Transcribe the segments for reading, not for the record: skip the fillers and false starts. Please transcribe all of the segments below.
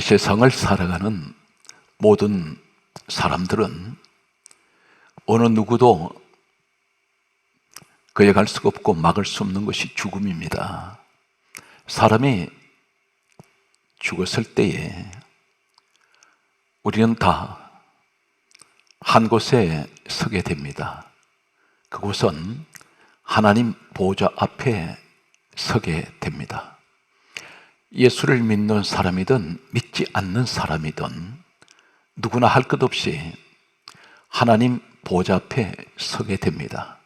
세상을 살아가는 모든 사람들은 어느 누구도 그에 갈 수가 없고 막을 수 없는 것이 죽음입니다. 사람이 죽었을 때에 우리는 다 한 곳에 서게 됩니다. 그곳은 하나님 보좌 앞에 서게 됩니다. 예수를 믿는 사람이든 믿지 않는 사람이든 누구나 할 것 없이 하나님 보좌 앞에 서게 됩니다.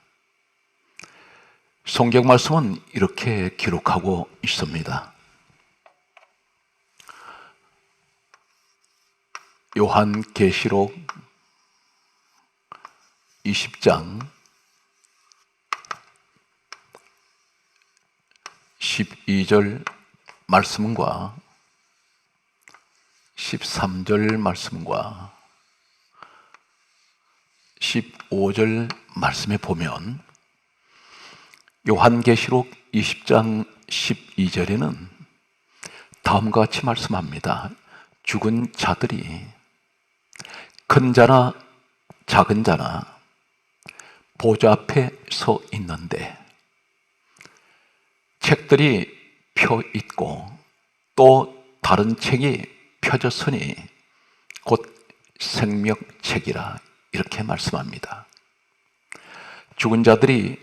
성경 말씀은 이렇게 기록하고 있습니다. 요한계시록 20장 12절 말씀과 13절 말씀과 15절 말씀에 보면 요한계시록 20장 12절에는 다음과 같이 말씀합니다. 죽은 자들이 큰 자나 작은 자나 보좌 앞에 서 있는데 책들이 펴 있고 또 다른 책이 펴졌으니 곧 생명책이라 이렇게 말씀합니다. 죽은 자들이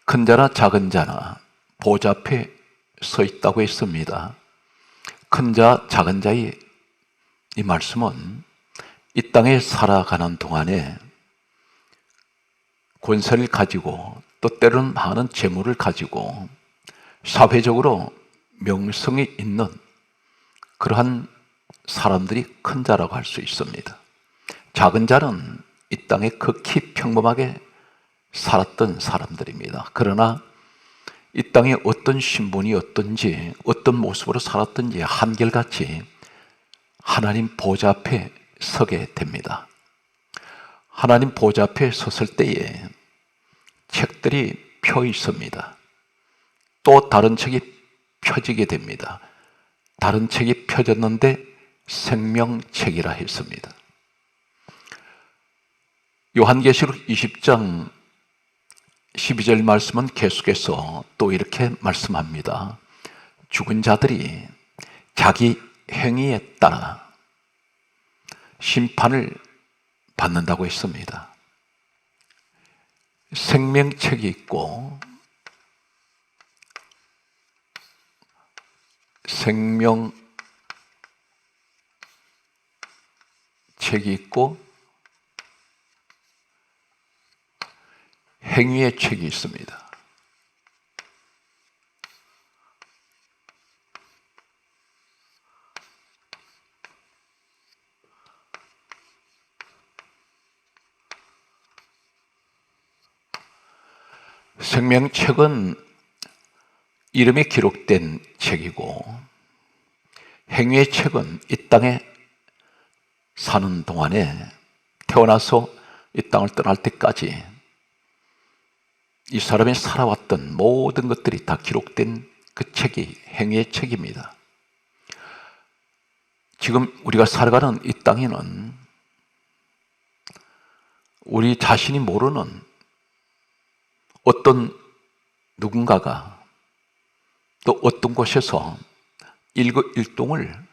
큰 자나 작은 자나 보좌 앞에 서 있다고 했습니다. 큰 자, 작은 자의 이 말씀은 이 땅에 살아가는 동안에 권세를 가지고 또 때로는 많은 재물을 가지고 사회적으로 명성이 있는 그러한 사람들이 큰 자라고 할 수 있습니다. 작은 자는 이 땅에 극히 평범하게 살았던 사람들입니다. 그러나 이 땅에 어떤 신분이 어떤지 어떤 모습으로 살았든지 한결같이 하나님 보좌 앞에 서게 됩니다. 하나님 보좌 앞에 섰을 때에 책들이 펴 있습니다. 또 다른 책이 펴지게 됩니다. 다른 책이 펴졌는데 생명책이라 했습니다. 요한계시록 20장 12절 말씀은 계속해서 또 이렇게 말씀합니다. 죽은 자들이 자기 행위에 따라 심판을 받는다고 했습니다. 생명책이 있고 생명책이 있고 행위의 책이 있습니다. 생명책은 이름이 기록된 책이고 행위의 책은 이 땅에 사는 동안에 태어나서 이 땅을 떠날 때까지 이 사람이 살아왔던 모든 것들이 다 기록된 그 책이 행위의 책입니다. 지금 우리가 살아가는 이 땅에는 우리 자신이 모르는 어떤 누군가가 또 어떤 곳에서 일거일동을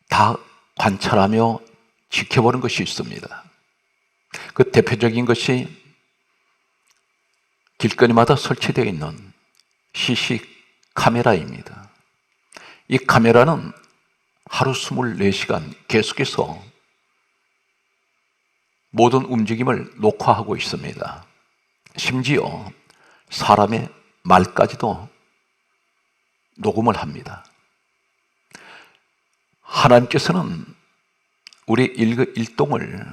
다 관찰하며 지켜보는 것이 있습니다. 그 대표적인 것이 길거리마다 설치되어 있는 CC 카메라입니다. 이 카메라는 하루 24시간 계속해서 모든 움직임을 녹화하고 있습니다. 심지어 사람의 말까지도 녹음을 합니다. 하나님께서는 우리 일거일동을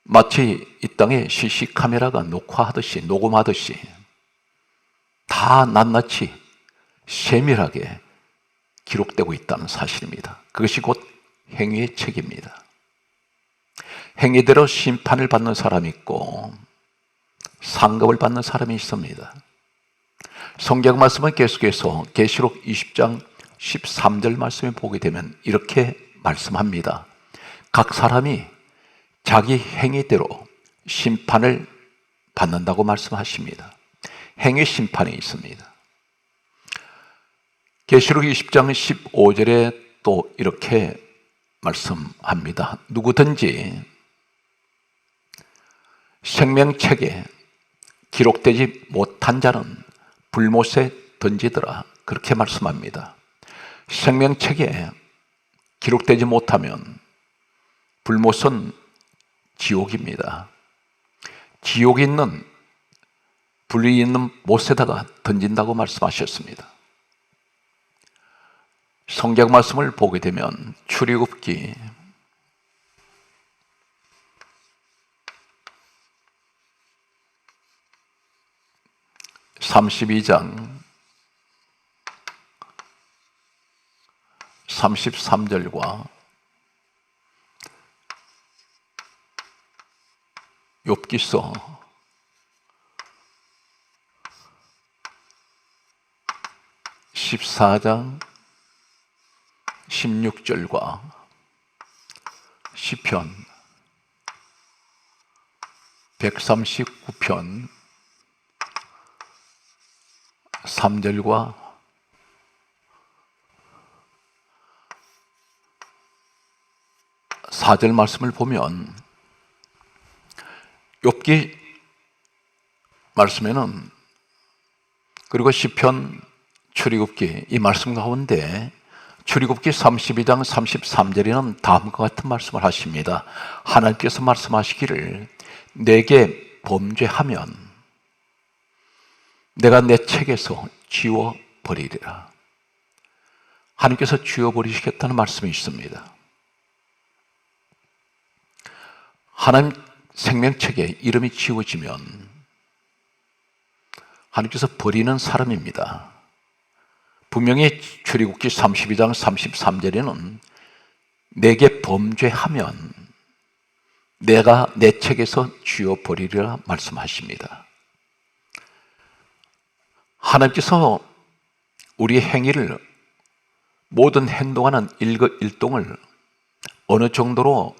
마치 이 땅에 CC 카메라가 녹화하듯이 녹음하듯이 다 낱낱이 세밀하게 기록되고 있다는 사실입니다. 그것이 곧 행위의 책입니다. 행위대로 심판을 받는 사람이 있고 상급을 받는 사람이 있습니다. 성경 말씀은 계속해서 계시록 20장 13절 말씀에 보게 되면 이렇게 말씀합니다. 각 사람이 자기 행위대로 심판을 받는다고 말씀하십니다. 행위 심판이 있습니다. 계시록 20장 15절에 또 이렇게 말씀합니다. 누구든지 생명책에 기록되지 못한 자는 불못에 던지더라. 그렇게 말씀합니다. 생명책에 기록되지 못하면 불못은 지옥입니다. 지옥에 있는 불이 있는 못에다가 던진다고 말씀하셨습니다. 성경 말씀을 보게 되면 출애굽기 32장 33절과 욥기서 14장 16절과 시편 139편 3절과 4절 말씀을 보면 욥기 말씀에는 그리고 시편 출애굽기 이 말씀 가운데 출애굽기 32장 33절에는 다음과 같은 말씀을 하십니다. 하나님께서 말씀하시기를 내게 범죄하면 내가 내 책에서 지워버리리라. 하나님께서 지워버리시겠다는 말씀이 있습니다. 하나님 생명책에 이름이 지워지면 하나님께서 버리는 사람입니다. 분명히 출애굽기 32장 33절에는 내게 범죄하면 내가 내 책에서 지워버리리라 말씀하십니다. 하나님께서 우리의 행위를 모든 행동하는 일거일동을 어느 정도로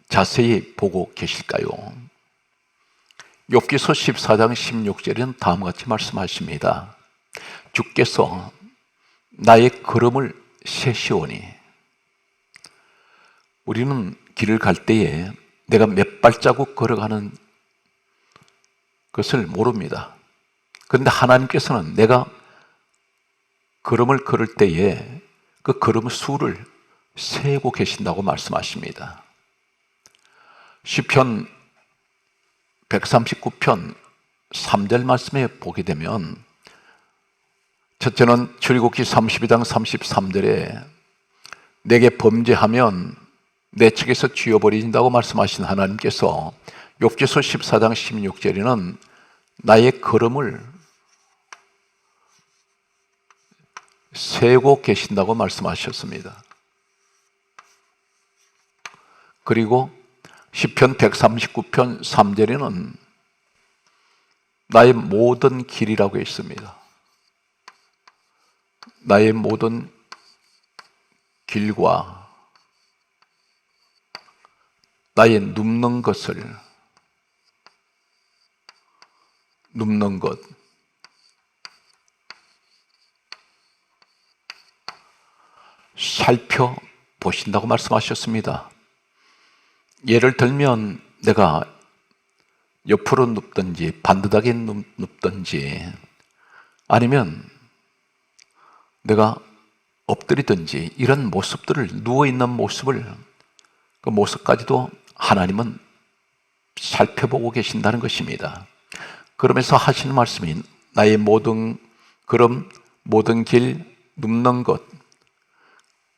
자세히 보고 계실까요? 욥기서 14장 16절에는 다음과 같이 말씀하십니다. 주께서 나의 걸음을 세시오니 우리는 길을 갈 때에 내가 몇 발자국 걸어가는 것을 모릅니다. 그런데 하나님께서는 내가 걸음을 걸을 때에 그 걸음 수를 세고 계신다고 말씀하십니다. 시편 139편 3절 말씀에 보게 되면 첫째는 출애굽기 32장 33절에 내게 범죄하면 내 책에서 지워버린다고 말씀하신 하나님께서 욥기서 14장 16절에는 나의 걸음을 세고 계신다고 말씀하셨습니다. 그리고 시편 139편 3절에는 나의 모든 길이라고 있습니다. 나의 모든 길과 나의 눕는 것 살펴보신다고 말씀하셨습니다. 예를 들면 내가 옆으로 눕든지 반듯하게 눕든지 아니면 내가 엎드리든지 이런 모습들을 누워있는 모습을 그 모습까지도 하나님은 살펴보고 계신다는 것입니다. 그러면서 하시는 말씀이 나의 모든 걸음, 모든 길, 눕는 것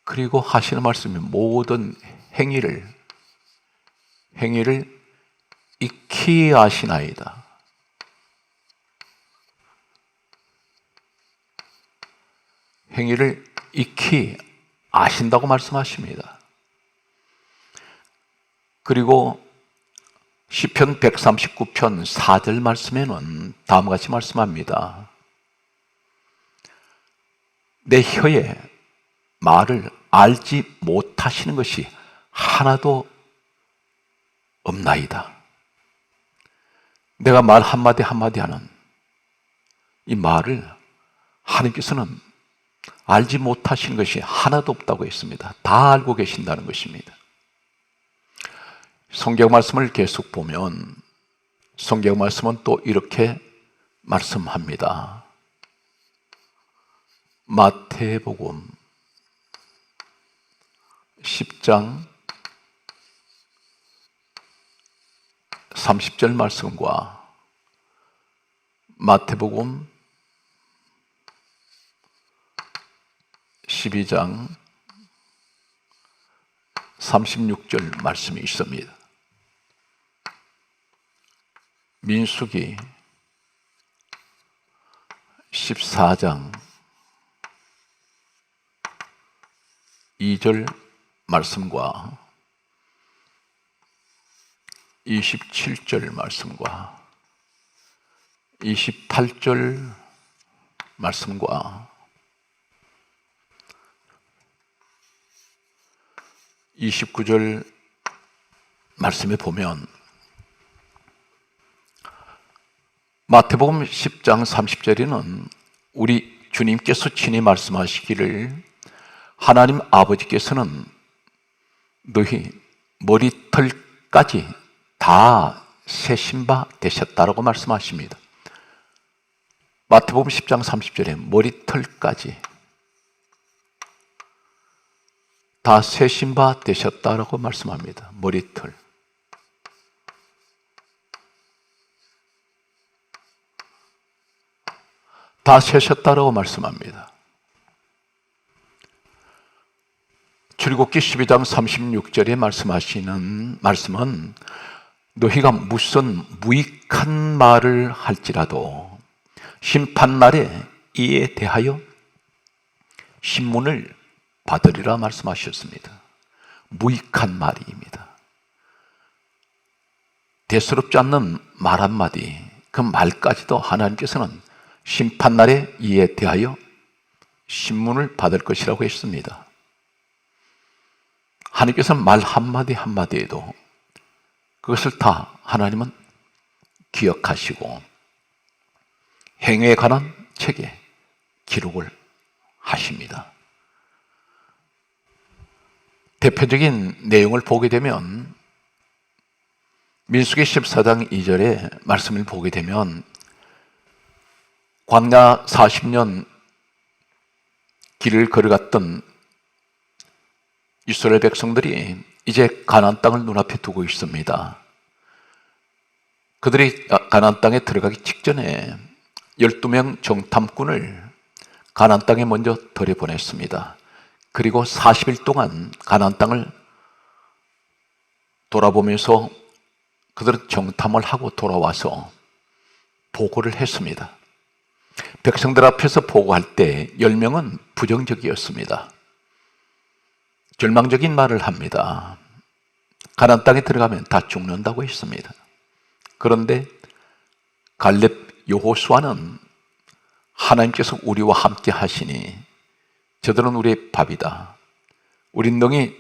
그리고 하시는 말씀이 모든 행위를 익히 아시나이다. 행위를 익히 아신다고 말씀하십니다. 그리고 시편 139편 4절 말씀에는 다음과 같이 말씀합니다. 내 혀에 말을 알지 못하시는 것이 하나도 없나이다. 내가 말 한마디 한마디 하는 이 말을 하나님께서는 알지 못하시는 것이 하나도 없다고 했습니다. 다 알고 계신다는 것입니다. 성경 말씀을 계속 보면 성경 말씀은 또 이렇게 말씀합니다. 마태복음 10장 30절 말씀과 마태복음 12장 36절 말씀이 있습니다. 민수기 14장 2절 말씀과 27절 말씀과 28절 말씀과 29절 말씀에 보면 마태복음 10장 30절에는 우리 주님께서 친히 말씀하시기를 하나님 아버지께서는 너희 머리털까지 다 세신 바 되셨다라고 말씀하십니다. 마태복음 10장 30절에 머리털까지 다 세신 바 되셨다라고 말씀합니다. 머리털. 다 세셨다라고 말씀합니다. 출애굽기 12장 36절에 말씀하시는 말씀은 너희가 무슨 무익한 말을 할지라도 심판날에 이에 대하여 신문을 받으리라 말씀하셨습니다. 무익한 말입니다. 대수롭지 않는 말 한마디, 그 말까지도 하나님께서는 심판날에 이에 대하여 신문을 받을 것이라고 했습니다. 하나님께서는 말 한마디 한마디에도 그것을 다 하나님은 기억하시고 행위에 관한 책에 기록을 하십니다. 대표적인 내용을 보게 되면 민수기 14장 2절의 말씀을 보게 되면 광야 40년 길을 걸어갔던 이스라엘 백성들이 이제 가나안 땅을 눈앞에 두고 있습니다. 그들이 가나안 땅에 들어가기 직전에 12명 정탐꾼을 가나안 땅에 먼저 들여보냈습니다. 그리고 40일 동안 가나안 땅을 돌아보면서 그들은 정탐을 하고 돌아와서 보고를 했습니다. 백성들 앞에서 보고할 때 10명은 부정적이었습니다. 절망적인 말을 합니다. 가나안 땅에 들어가면 다 죽는다고 했습니다. 그런데 갈렙 여호수아는 하나님께서 우리와 함께 하시니 저들은 우리의 밥이다. 우린 능히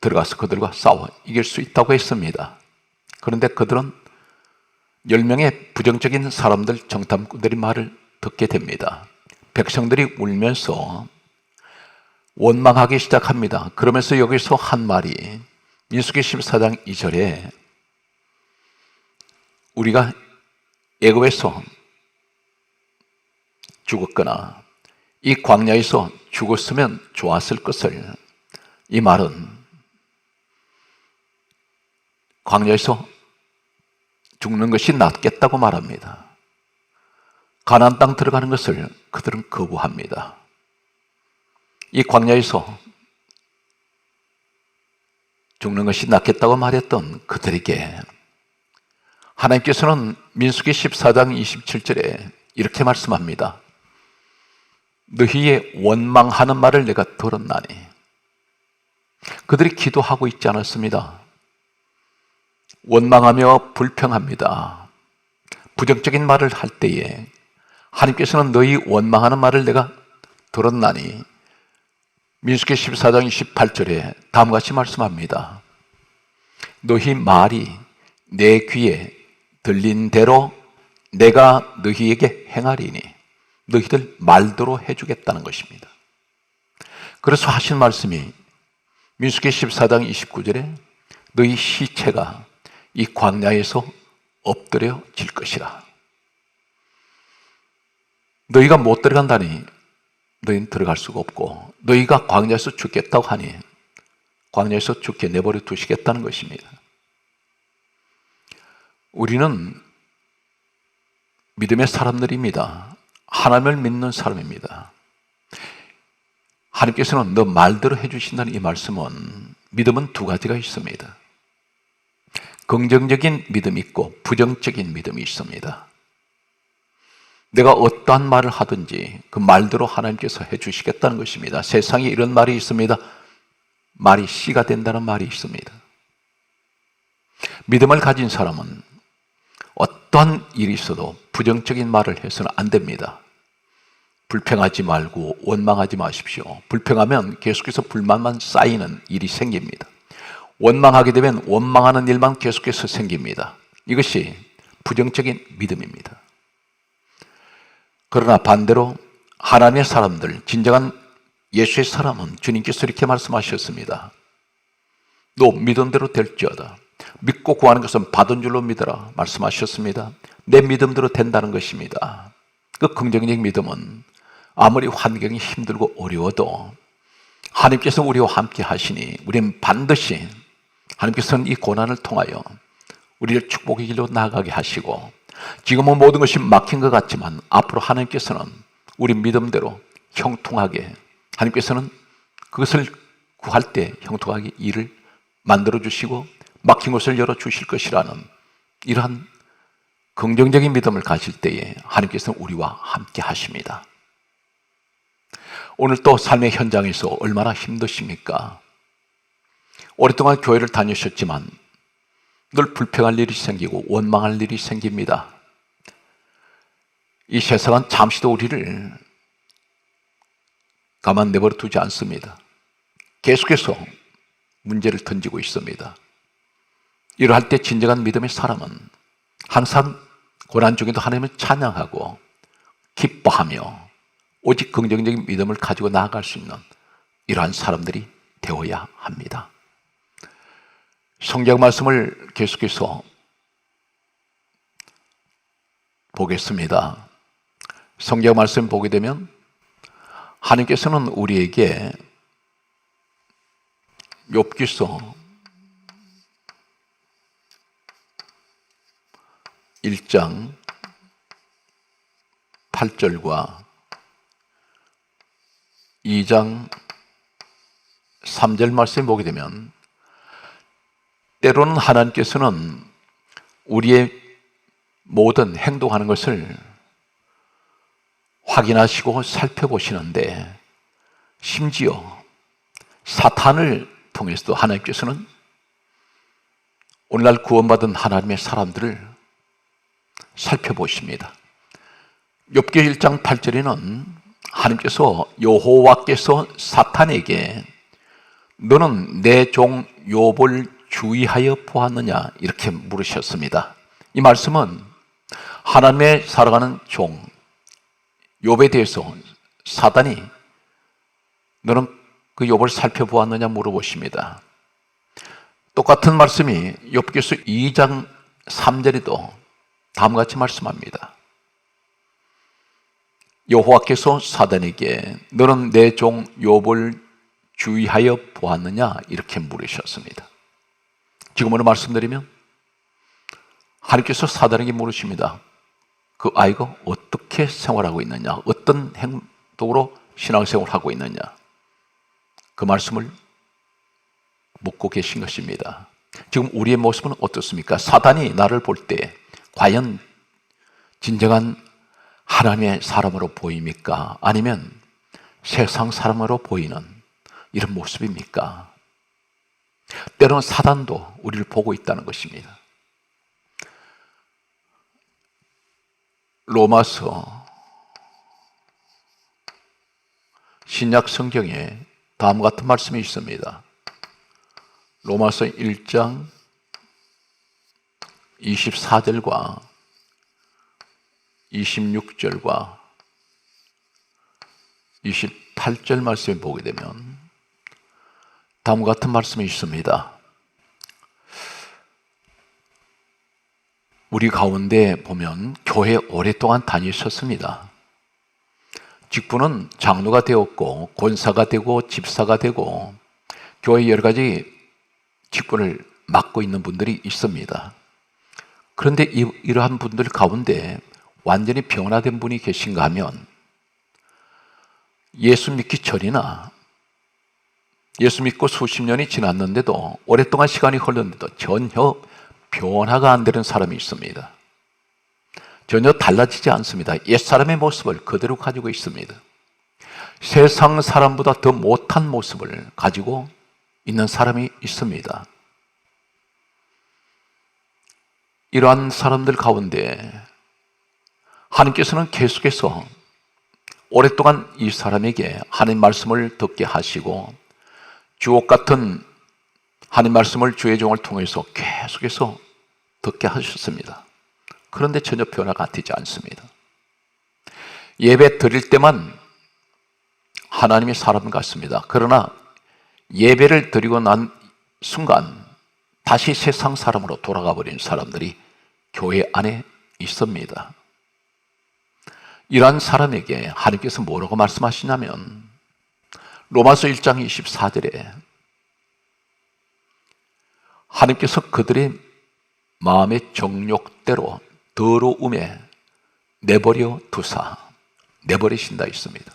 들어가서 그들과 싸워 이길 수 있다고 했습니다. 그런데 그들은 10명의 부정적인 사람들, 정탐꾼들의 말을 듣게 됩니다. 백성들이 울면서 원망하기 시작합니다. 그러면서 여기서 한 말이 민수기 14장 2절에 우리가 애굽에서 죽었거나 이 광야에서 죽었으면 좋았을 것을, 이 말은 광야에서 죽는 것이 낫겠다고 말합니다. 가나안 땅 들어가는 것을 그들은 거부합니다. 이 광야에서 죽는 것이 낫겠다고 말했던 그들에게 하나님께서는 민수기 14장 27절에 이렇게 말씀합니다. 너희의 원망하는 말을 내가 들었나니. 그들이 기도하고 있지 않았습니다. 원망하며 불평합니다. 부정적인 말을 할 때에 하나님께서는 너희 원망하는 말을 내가 들었나니 민수기 14장 28절에 다음과 같이 말씀합니다. 너희 말이 내 귀에 들린 대로 내가 너희에게 행하리니 너희들 말대로 해주겠다는 것입니다. 그래서 하신 말씀이 민수기 14장 29절에 너희 시체가 이 광야에서 엎드려질 것이라. 너희가 못 들어간다니 너희는 들어갈 수가 없고, 너희가 광야에서 죽겠다고 하니 광야에서 죽게 내버려 두시겠다는 것입니다. 우리는 믿음의 사람들입니다. 하나님을 믿는 사람입니다. 하나님께서는 너 말대로 해주신다는 이 말씀은, 믿음은 두 가지가 있습니다. 긍정적인 믿음이 있고 부정적인 믿음이 있습니다. 내가 어떠한 말을 하든지 그 말대로 하나님께서 해주시겠다는 것입니다. 세상에 이런 말이 있습니다. 말이 씨가 된다는 말이 있습니다. 믿음을 가진 사람은 어떠한 일이 있어도 부정적인 말을 해서는 안 됩니다. 불평하지 말고 원망하지 마십시오. 불평하면 계속해서 불만만 쌓이는 일이 생깁니다. 원망하게 되면 원망하는 일만 계속해서 생깁니다. 이것이 부정적인 믿음입니다. 그러나 반대로 하나님의 사람들, 진정한 예수의 사람은 주님께서 이렇게 말씀하셨습니다. 너 믿음대로 될지어다. 믿고 구하는 것은 받은 줄로 믿어라 말씀하셨습니다. 내 믿음대로 된다는 것입니다. 그 긍정적 믿음은 아무리 환경이 힘들고 어려워도 하나님께서 우리와 함께 하시니 우리는 반드시, 하나님께서는 이 고난을 통하여 우리를 축복의 길로 나아가게 하시고, 지금은 모든 것이 막힌 것 같지만 앞으로 하나님께서는 우리 믿음대로 형통하게, 하나님께서는 그것을 구할 때 형통하게 일을 만들어 주시고 막힌 것을 열어 주실 것이라는 이러한 긍정적인 믿음을 가질 때에 하나님께서는 우리와 함께 하십니다. 오늘 또 삶의 현장에서 얼마나 힘드십니까? 오랫동안 교회를 다니셨지만 늘 불평할 일이 생기고 원망할 일이 생깁니다. 이 세상은 잠시도 우리를 가만 내버려 두지 않습니다. 계속해서 문제를 던지고 있습니다. 이러할 때 진정한 믿음의 사람은 항상 고난 중에도 하나님을 찬양하고 기뻐하며 오직 긍정적인 믿음을 가지고 나아갈 수 있는 이러한 사람들이 되어야 합니다. 성경 말씀을 계속해서 보겠습니다. 성경 말씀 보게 되면 하나님께서는 우리에게 욥기서 1장 8절과 2장 3절 말씀 보게 되면, 때로는 하나님께서는 우리의 모든 행동하는 것을 확인하시고 살펴보시는데, 심지어 사탄을 통해서도 하나님께서는 오늘날 구원받은 하나님의 사람들을 살펴보십니다. 욥기 1장 8절에는 하나님께서, 여호와께서 사탄에게 너는 내 종 욥을 주의하여 보았느냐 이렇게 물으셨습니다. 이 말씀은 하나님의 살아가는 종 욥에 대해서 사단이 너는 그 욥을 살펴보았느냐 물어보십니다. 똑같은 말씀이 욥기서 2장 3절에도 다음과 같이 말씀합니다. 여호와께서 사단에게 너는 내 종 욥을 주의하여 보았느냐 이렇게 물으셨습니다. 지금으로 말씀드리면 하나님께서 사단에게 물으십니다. 그 아이가 어떻게 생활하고 있느냐, 어떤 행동으로 신앙생활을 하고 있느냐, 그 말씀을 묻고 계신 것입니다. 지금 우리의 모습은 어떻습니까? 사단이 나를 볼 때 과연 진정한 하나님의 사람으로 보입니까? 아니면 세상 사람으로 보이는 이런 모습입니까? 때로는 사단도 우리를 보고 있다는 것입니다. 로마서 신약 성경에 다음과 같은 말씀이 있습니다. 로마서 1장 24절과 26절과 28절 말씀을 보게 되면 다음과 같은 말씀이 있습니다. 우리 가운데 보면 교회 오랫동안 다니셨습니다. 직분은 장로가 되었고 권사가 되고 집사가 되고 교회 여러 가지 직분을 맡고 있는 분들이 있습니다. 그런데 이러한 분들 가운데 완전히 변화된 분이 계신가 하면 예수 믿기 전이나 예수 믿고 수십 년이 지났는데도 오랫동안 시간이 흘렀는데도 전혀 변화가 안 되는 사람이 있습니다. 전혀 달라지지 않습니다. 옛사람의 모습을 그대로 가지고 있습니다. 세상 사람보다 더 못한 모습을 가지고 있는 사람이 있습니다. 이러한 사람들 가운데 하나님께서는 계속해서 오랫동안 이 사람에게 하나님 말씀을 듣게 하시고 주옥 같은 하나님 말씀을 주의 종을 통해서 계속해서 듣게 하셨습니다. 그런데 전혀 변화가 되지 않습니다. 예배 드릴 때만 하나님의 사람 같습니다. 그러나 예배를 드리고 난 순간 다시 세상 사람으로 돌아가 버린 사람들이 교회 안에 있습니다. 이러한 사람에게 하나님께서 뭐라고 말씀하시냐면 로마서 1장 24절에 하나님께서 그들의 마음의 정욕대로 더러움에 내버려 두사, 내버리신다 있습니다.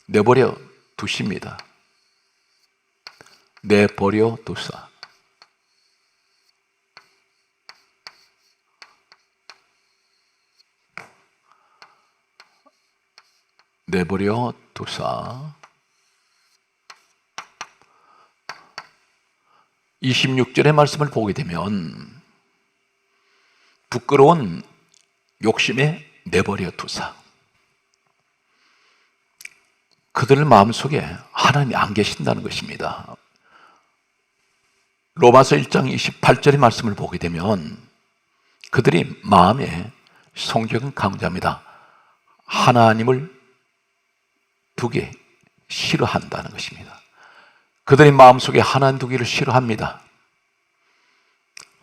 내버려 두십니다. 내버려 두사. 내버려 두사. 26절의 말씀을 보게 되면 부끄러운 욕심에 내버려 두사. 그들 마음속에 하나님이 안 계신다는 것입니다. 로마서 1장 28절의 말씀을 보게 되면 그들이 마음에 성경은 강조합니다. 하나님을 두기 싫어한다는 것입니다. 그들의 마음속에 하나님 두기를 싫어합니다.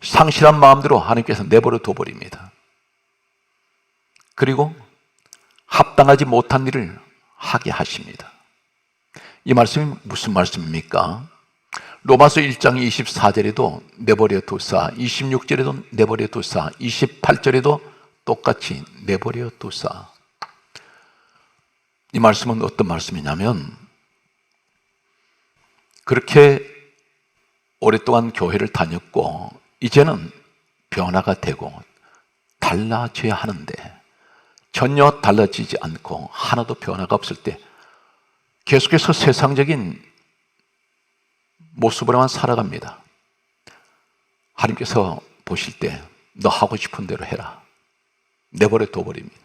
상실한 마음대로 하나님께서 내버려 둬버립니다. 그리고 합당하지 못한 일을 하게 하십니다. 이 말씀이 무슨 말씀입니까? 로마서 1장 24절에도 내버려 두사, 26절에도 내버려 두사, 28절에도 똑같이 내버려 두사. 이 말씀은 어떤 말씀이냐면 그렇게 오랫동안 교회를 다녔고 이제는 변화가 되고 달라져야 하는데 전혀 달라지지 않고 하나도 변화가 없을 때 계속해서 세상적인 모습으로만 살아갑니다. 하나님께서 보실 때 너 하고 싶은 대로 해라. 내버려 둬버립니다.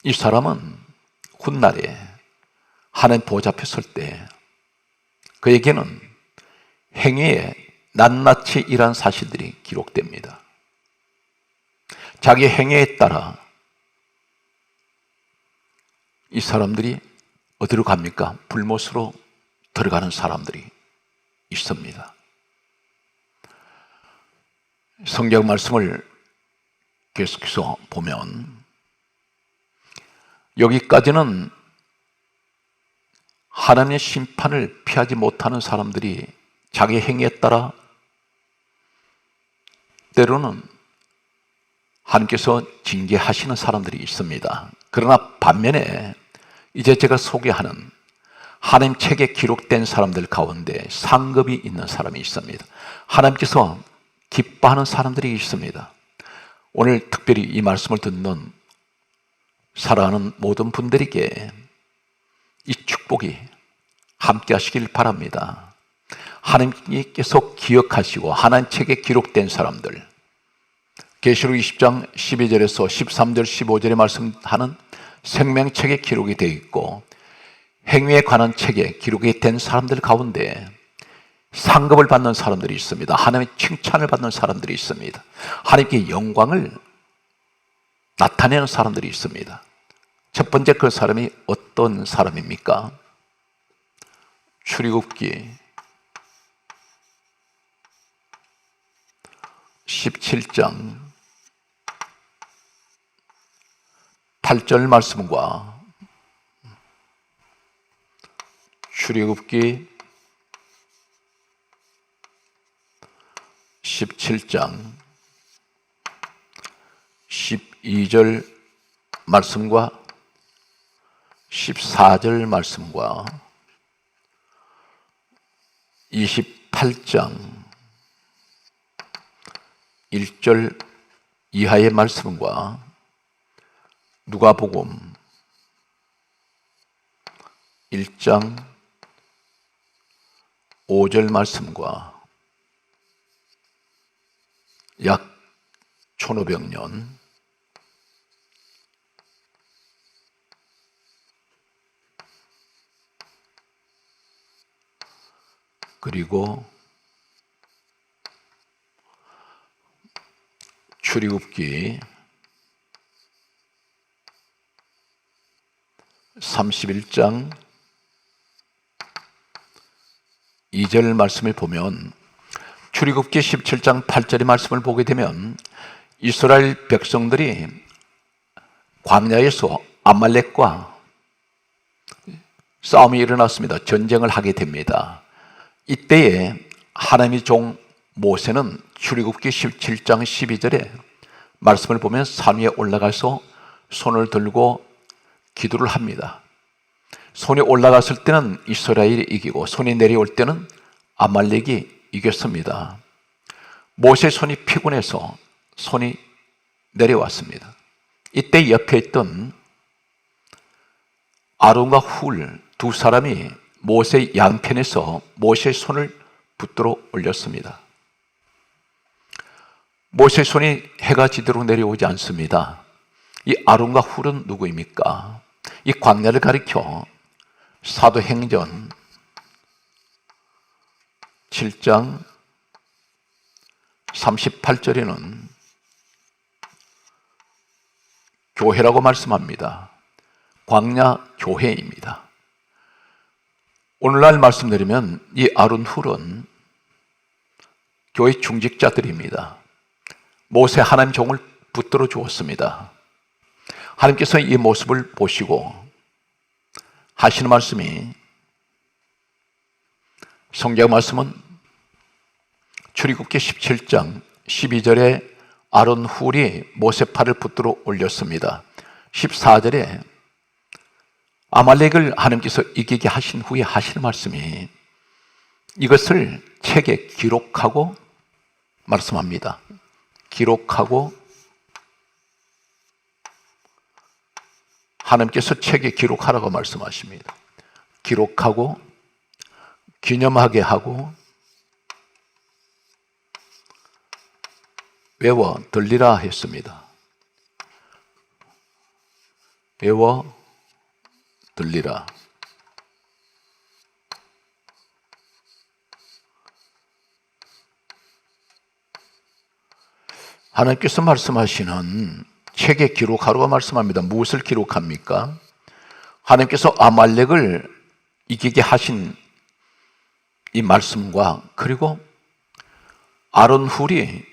이 사람은 훗날에 하나님 보좌 앞에 설 때 그에게는 행위에 낱낱이 일한 사실들이 기록됩니다. 자기 행위에 따라 이 사람들이 어디로 갑니까? 불못으로 들어가는 사람들이 있습니다. 성경 말씀을 계속해서 보면 여기까지는 하나님의 심판을 피하지 못하는 사람들이 자기 행위에 따라 때로는 하나님께서 징계하시는 사람들이 있습니다. 그러나 반면에 이제 제가 소개하는 하나님 책에 기록된 사람들 가운데 상급이 있는 사람이 있습니다. 하나님께서 기뻐하는 사람들이 있습니다. 오늘 특별히 이 말씀을 듣는 사랑하는 모든 분들에게 이 축복이 함께 하시길 바랍니다. 하나님께서 기억하시고 하나님 책에 기록된 사람들, 계시록 20장 12절에서 13절 15절에 말씀하는 생명책에 기록이 되어 있고 행위에 관한 책에 기록이 된 사람들 가운데 상급을 받는 사람들이 있습니다. 하나님의 칭찬을 받는 사람들이 있습니다. 하나님께 영광을 나타내는 사람들이 있습니다. 첫 번째 그 사람이 어떤 사람입니까? 출애굽기 17장 8절 말씀과 출애굽기 17장 12절 말씀과 14절 말씀과 28장 1절 이하의 말씀과 누가복음 1장 5절 말씀과 약 1500년 그리고 출애굽기 31장 2절 말씀을 보면 출애굽기 17장 8절의 말씀을 보게 되면 이스라엘 백성들이 광야에서 아말렉과 싸움이 일어났습니다. 전쟁을 하게 됩니다. 이때에 하나님의 종 모세는 출애굽기 17장 12절에 말씀을 보면 산 위에 올라가서 손을 들고 기도를 합니다. 손이 올라갔을 때는 이스라엘이 이기고 손이 내려올 때는 아말렉이 이겼습니다. 모세의 손이 피곤해서 손이 내려왔습니다. 이때 옆에 있던 아론과 훌 두 사람이 모세의 양편에서 모세의 손을 붙들어 올렸습니다. 모세의 손이 해가 지도록 내려오지 않습니다. 이 아론과 훌은 누구입니까? 이 광야를 가리켜 사도행전 7장 38절에는 교회라고 말씀합니다. 광야 교회입니다. 오늘날 말씀드리면 이 아론 훌은 교회 중직자들입니다. 모세 하나님 종을 붙들어 주었습니다. 하나님께서 이 모습을 보시고 하시는 말씀이 성경 말씀은 출애굽기 17장 12절에 아론 훌이 모세 팔을 붙들어 올렸습니다. 14절에 아말렉을 하나님께서 이기게 하신 후에 하시는 말씀이 이것을 책에 기록하고 말씀합니다. 기록하고 하나님께서 책에 기록하라고 말씀하십니다. 기록하고 기념하게 하고 외워 들리라 했습니다. 외워 들리라. 하나님께서 말씀하시는 책에 기록하라고 말씀합니다. 무엇을 기록합니까? 하나님께서 아말렉을 이기게 하신 이 말씀과 그리고 아론 훌이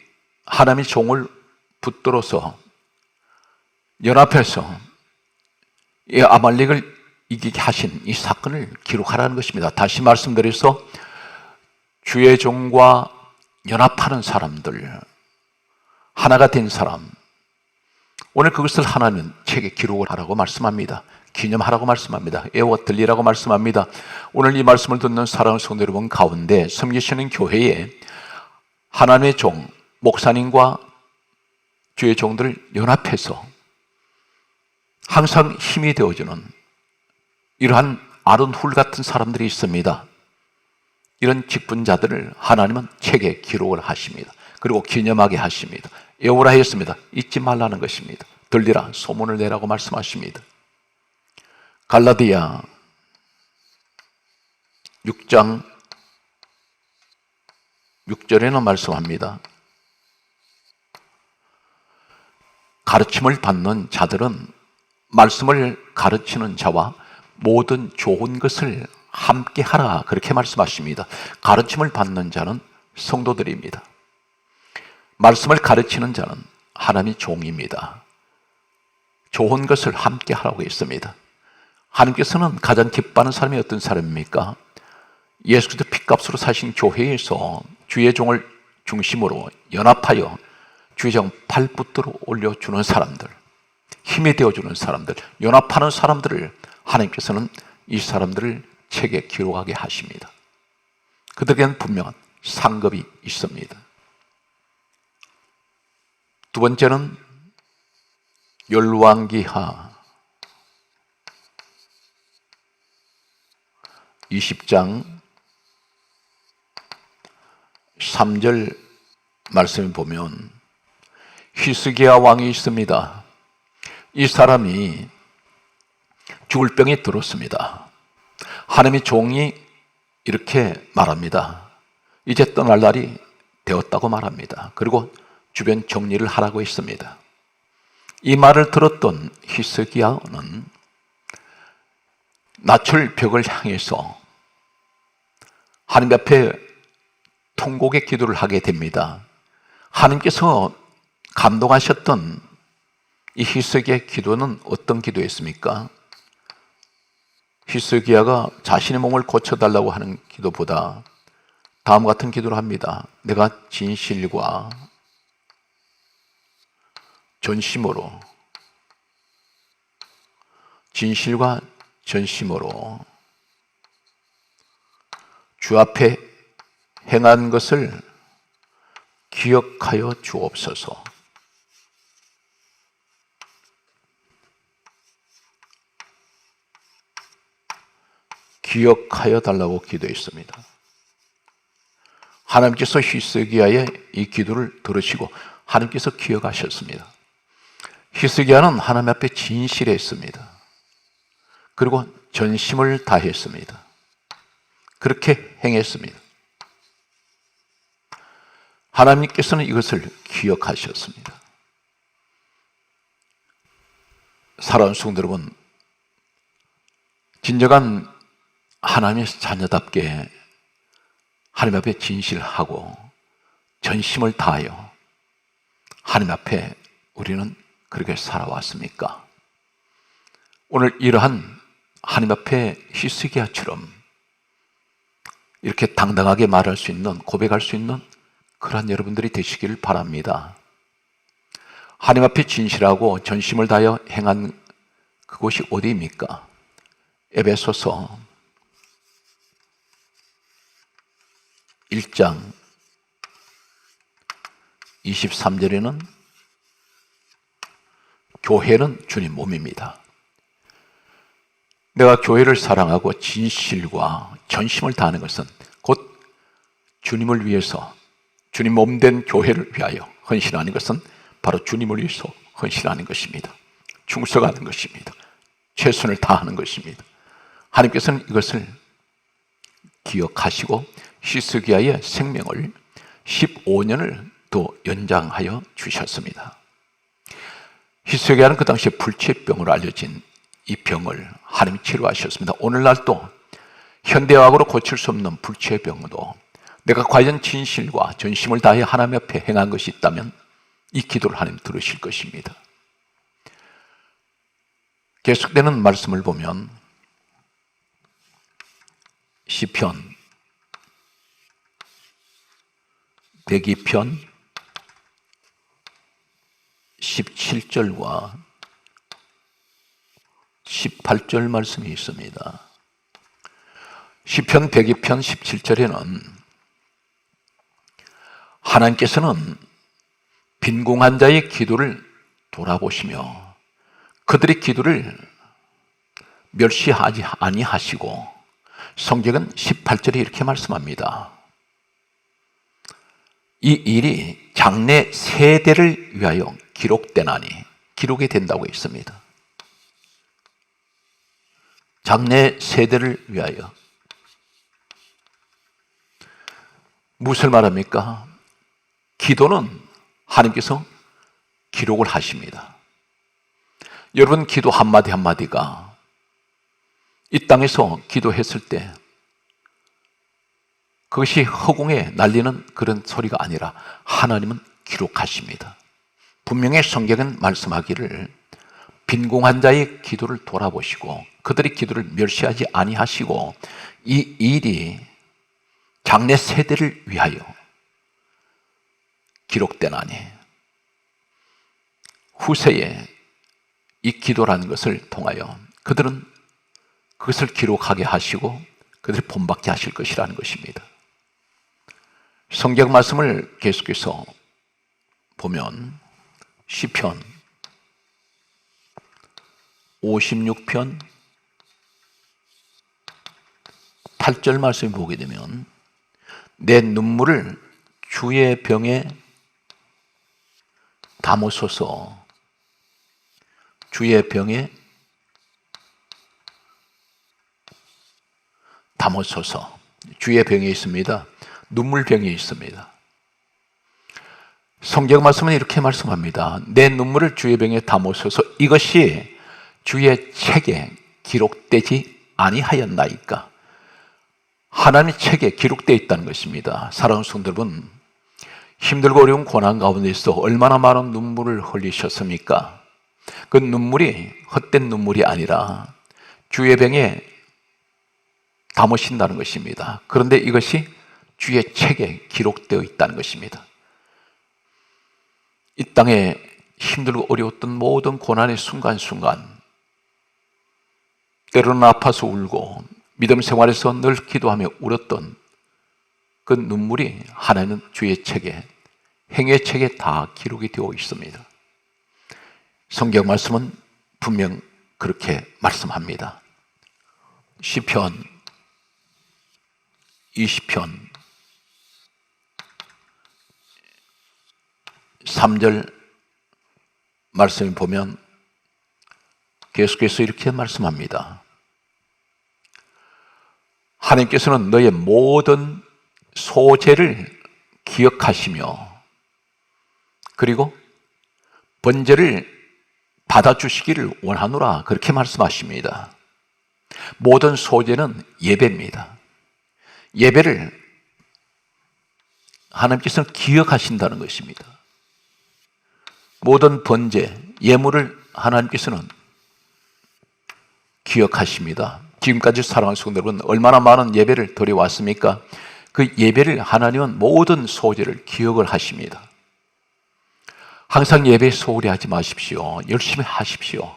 하나님의 종을 붙들어서 연합해서 이 아말렉을 이기게 하신 이 사건을 기록하라는 것입니다. 다시 말씀드려서 주의 종과 연합하는 사람들, 하나가 된 사람, 오늘 그것을 하나는 책에 기록을 하라고 말씀합니다. 기념하라고 말씀합니다. 애워 들리라고 말씀합니다. 오늘 이 말씀을 듣는 사랑하는 성도 여러분 가운데 섬기시는 교회에 하나님의 종, 목사님과 주의 종들을 연합해서 항상 힘이 되어주는 이러한 아론 훌 같은 사람들이 있습니다. 이런 직분자들을 하나님은 책에 기록을 하십니다. 그리고 기념하게 하십니다. 애우라 했습니다. 잊지 말라는 것입니다. 들리라, 소문을 내라고 말씀하십니다. 갈라디아 6장 6절에는 말씀합니다. 가르침을 받는 자들은 말씀을 가르치는 자와 모든 좋은 것을 함께 하라, 그렇게 말씀하십니다. 가르침을 받는 자는 성도들입니다. 말씀을 가르치는 자는 하나님의 종입니다. 좋은 것을 함께 하라고 했습니다. 하나님께서는 가장 기뻐하는 사람이 어떤 사람입니까? 예수 그리스도 피값으로 사신 교회에서 주의 종을 중심으로 연합하여 주의 종 발붙들어 올려주는 사람들, 힘이 되어주는 사람들, 연합하는 사람들을 하나님께서는 이 사람들을 책에 기록하게 하십니다. 그들에게는 분명한 상급이 있습니다. 두 번째는 열왕기하 20장 3절 말씀을 보면 히스기야 왕이 있습니다. 이 사람이 죽을 병이 들었습니다. 하나님의 종이 이렇게 말합니다. 이제 떠날 날이 되었다고 말합니다. 그리고 주변 정리를 하라고 했습니다. 이 말을 들었던 히스기야는 낯을 벽을 향해서 하나님 앞에 통곡의 기도를 하게 됩니다. 하나님께서 감동하셨던 이 히스기야의 기도는 어떤 기도였습니까? 히스기야가 자신의 몸을 고쳐달라고 하는 기도보다 다음 같은 기도를 합니다. 내가 진실과 전심으로 주 앞에 행한 것을 기억하여 주옵소서. 기억하여 달라고 기도했습니다. 하나님께서 히스기야의 이 기도를 들으시고 하나님께서 기억하셨습니다. 히스기야는 하나님 앞에 진실했습니다. 그리고 전심을 다했습니다. 그렇게 행했습니다. 하나님께서는 이것을 기억하셨습니다. 사랑하는 성도 여러분, 진정한 하나님의 자녀답게 하나님 앞에 진실하고 전심을 다하여 하나님 앞에 우리는 그렇게 살아왔습니까? 오늘 이러한 하나님 앞에 히스기야처럼 이렇게 당당하게 말할 수 있는, 고백할 수 있는 그러한 여러분들이 되시길 바랍니다. 하나님 앞에 진실하고 전심을 다하여 행한 그곳이 어디입니까? 에베소서 1장 23절에는 교회는 주님 몸입니다. 내가 교회를 사랑하고 진실과 전심을 다하는 것은 곧 주님을 위해서, 주님 몸된 교회를 위하여 헌신하는 것은 바로 주님을 위해서 헌신하는 것입니다. 충성하는 것입니다. 최선을 다하는 것입니다. 하나님께서는 이것을 기억하시고 히스기야의 생명을 15년을 더 연장하여 주셨습니다. 히스기야는 그 당시에 불치병으로 알려진 이 병을 하나님이 치료하셨습니다. 오늘날도 현대의학으로 고칠 수 없는 불치의 병도 내가 과연 진실과 전심을 다해 하나님 앞에 행한 것이 있다면 이 기도를 하나님 들으실 것입니다. 계속되는 말씀을 보면 시편 102편 17절과 18절 말씀이 있습니다. 시편 102편 17절에는 하나님께서는 빈궁한 자의 기도를 돌아보시며 그들의 기도를 멸시하지 아니하시고, 성경은 18절에 이렇게 말씀합니다. 이 일이 장래 세대를 위하여 기록되나니, 기록이 된다고 했습니다. 장래 세대를 위하여. 무엇을 말합니까? 기도는 하나님께서 기록을 하십니다. 여러분 기도 한마디 한마디가 이 땅에서 기도했을 때 그것이 허공에 날리는 그런 소리가 아니라 하나님은 기록하십니다. 분명히 성경은 말씀하기를 빈궁한 자의 기도를 돌아보시고 그들의 기도를 멸시하지 아니하시고 이 일이 장래 세대를 위하여 기록되나니 후세에 이 기도라는 것을 통하여 그들은 그것을 기록하게 하시고 그들이 본받게 하실 것이라는 것입니다. 성경 말씀을 계속해서 보면 시편 56편 8절 말씀을 보게 되면 내 눈물을 주의 병에 담으소서. 주의 병에 담으소서. 주의 병에 있습니다. 눈물병에 있습니다. 성경 말씀은 이렇게 말씀합니다. 내 눈물을 주의 병에 담으소서. 이것이 주의 책에 기록되지 아니하였나이까. 하나님의 책에 기록되어 있다는 것입니다. 사랑하는 성도 여러분, 힘들고 어려운 고난 가운데서 얼마나 많은 눈물을 흘리셨습니까? 그 눈물이 헛된 눈물이 아니라 주의 병에 담으신다는 것입니다. 그런데 이것이 주의 책에 기록되어 있다는 것입니다. 이 땅에 힘들고 어려웠던 모든 고난의 순간순간, 때로는 아파서 울고 믿음 생활에서 늘 기도하며 울었던 그 눈물이 하나는 주의 책에, 행위의 책에 다 기록이 되어 있습니다. 성경 말씀은 분명 그렇게 말씀합니다. 시편 20편 3절 말씀을 보면 계속해서 이렇게 말씀합니다. 하나님께서는 너의 모든 소재를 기억하시며 그리고 번제를 받아주시기를 원하노라, 그렇게 말씀하십니다. 모든 소재는 예배입니다. 예배를 하나님께서는 기억하신다는 것입니다. 모든 번제, 예물을 하나님께서는 기억하십니다. 지금까지 사랑하는 성도 여러분, 얼마나 많은 예배를 드려왔습니까? 그 예배를 하나님은 모든 소재를 기억을 하십니다. 항상 예배에 소홀히 하지 마십시오. 열심히 하십시오.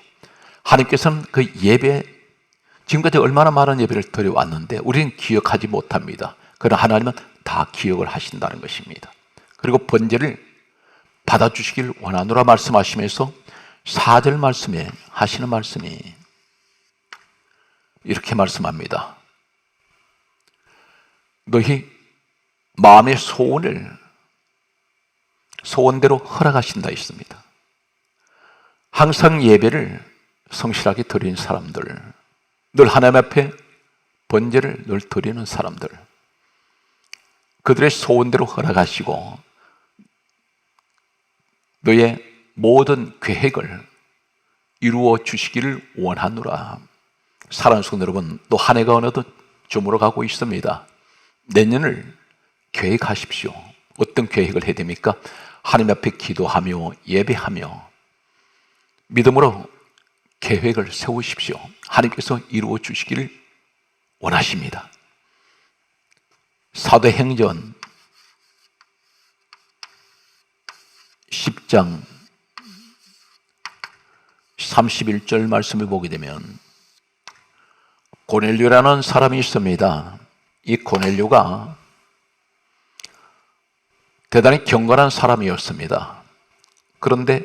하나님께서는 그 예배, 지금까지 얼마나 많은 예배를 드려왔는데 우리는 기억하지 못합니다. 그러나 하나님은 다 기억을 하신다는 것입니다. 그리고 번제를 받아주시길 원하노라 말씀하시면서 4절 말씀에 하시는 말씀이 이렇게 말씀합니다. 너희 마음의 소원대로 허락하신다 했습니다. 항상 예배를 성실하게 드리는 사람들, 늘 하나님 앞에 번제를 늘 드리는 사람들, 그들의 소원대로 허락하시고 너의 모든 계획을 이루어 주시기를 원하노라. 사랑하는 성도 여러분, 또 한 해가 어느덧 저물어 가고 있습니다. 내년을 계획하십시오. 어떤 계획을 해야 됩니까? 하나님 앞에 기도하며 예배하며 믿음으로 계획을 세우십시오. 하나님께서 이루어 주시기를 원하십니다. 사도행전 10장 31절 말씀을 보게 되면 고넬료라는 사람이 있습니다. 이 고넬료가 대단히 경건한 사람이었습니다. 그런데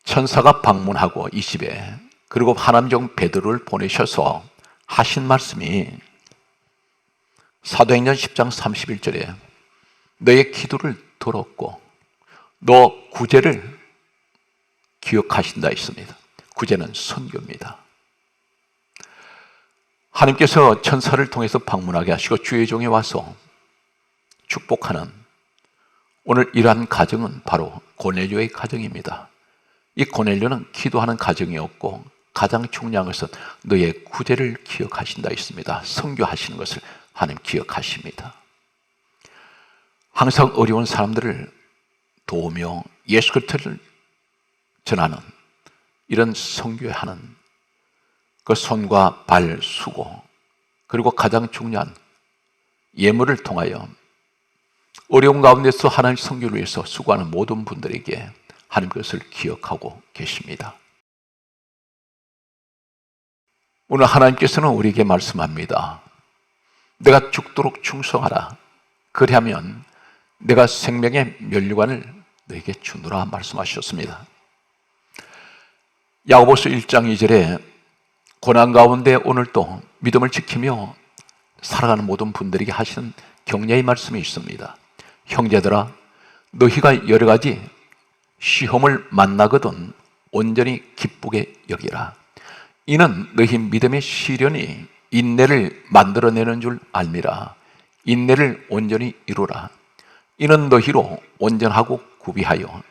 천사가 방문하고 이 집에, 그리고 하남종 베드로를 보내셔서 하신 말씀이 사도행전 10장 31절에 너의 기도를 들었고 너 구제를 기억하신다 했습니다. 구제는 선교입니다. 하나님께서 천사를 통해서 방문하게 하시고 주의 종에 와서 축복하는 오늘 이러한 가정은 바로 고넬료의 가정입니다. 이 고넬료는 기도하는 가정이었고 가장 중요한 것은 너의 구제를 기억하신다 했습니다. 선교하시는 것을 하나님 기억하십니다. 항상 어려운 사람들을 도우며 예수 그리스도를 전하는 이런 선교하는 그 손과 발 수고, 그리고 가장 중요한 예물을 통하여 어려운 가운데서 하나님 선교를 위해서 수고하는 모든 분들에게 하나님 그것을 기억하고 계십니다. 오늘 하나님께서는 우리에게 말씀합니다. 내가 죽도록 충성하라. 그리하면 내가 생명의 면류관을 너에게 주노라 말씀하셨습니다. 야고보서 1장 2절에 고난 가운데 오늘도 믿음을 지키며 살아가는 모든 분들에게 하시는 격려의 말씀이 있습니다. 형제들아, 너희가 여러 가지 시험을 만나거든 온전히 기쁘게 여기라. 이는 너희 믿음의 시련이 인내를 만들어내는 줄 알미라. 인내를 온전히 이루라. 이는 너희로 온전하고 구비하여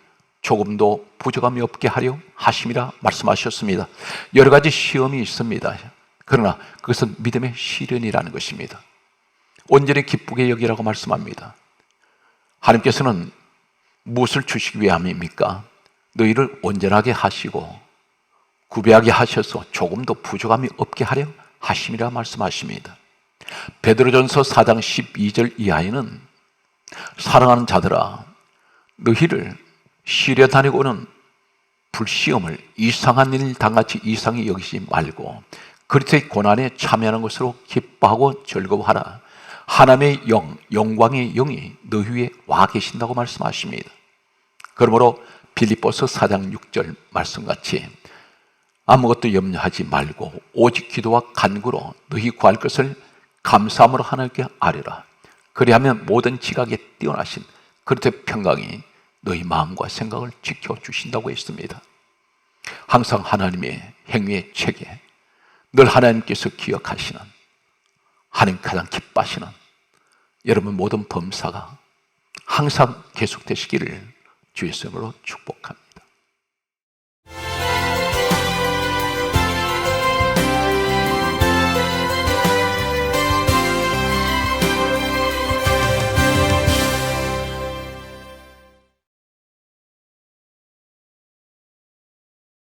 조금도 부족함이 없게 하려 하심이라 말씀하셨습니다. 여러 가지 시험이 있습니다. 그러나 그것은 믿음의 시련이라는 것입니다. 온전히 기쁘게 여기라고 말씀합니다. 하나님께서는 무엇을 주시기 위함입니까? 너희를 온전하게 하시고 구비하게 하셔서 조금도 부족함이 없게 하려 하심이라 말씀하십니다. 베드로전서 4장 12절 이하에는 사랑하는 자들아, 너희를 시려 다니고 오는 불시험을 이상한 일 당같이 이상히 여기지 말고 그리스도의 고난에 참여하는 것으로 기뻐하고 즐거워하라. 하나님의 영광의 영이 너희 위에 와 계신다고 말씀하십니다. 그러므로 빌립보서 4장 6절 말씀같이 아무것도 염려하지 말고 오직 기도와 간구로 너희 구할 것을 감사함으로 하나님께 아뢰라. 그리하면 모든 지각에 뛰어나신 그리스도의 평강이 너희 마음과 생각을 지켜주신다고 했습니다. 항상 하나님의 행위의 체계, 늘 하나님께서 기억하시는, 하나님 가장 기뻐하시는 여러분 모든 범사가 항상 계속되시기를 주의 이름으로 축복합니다.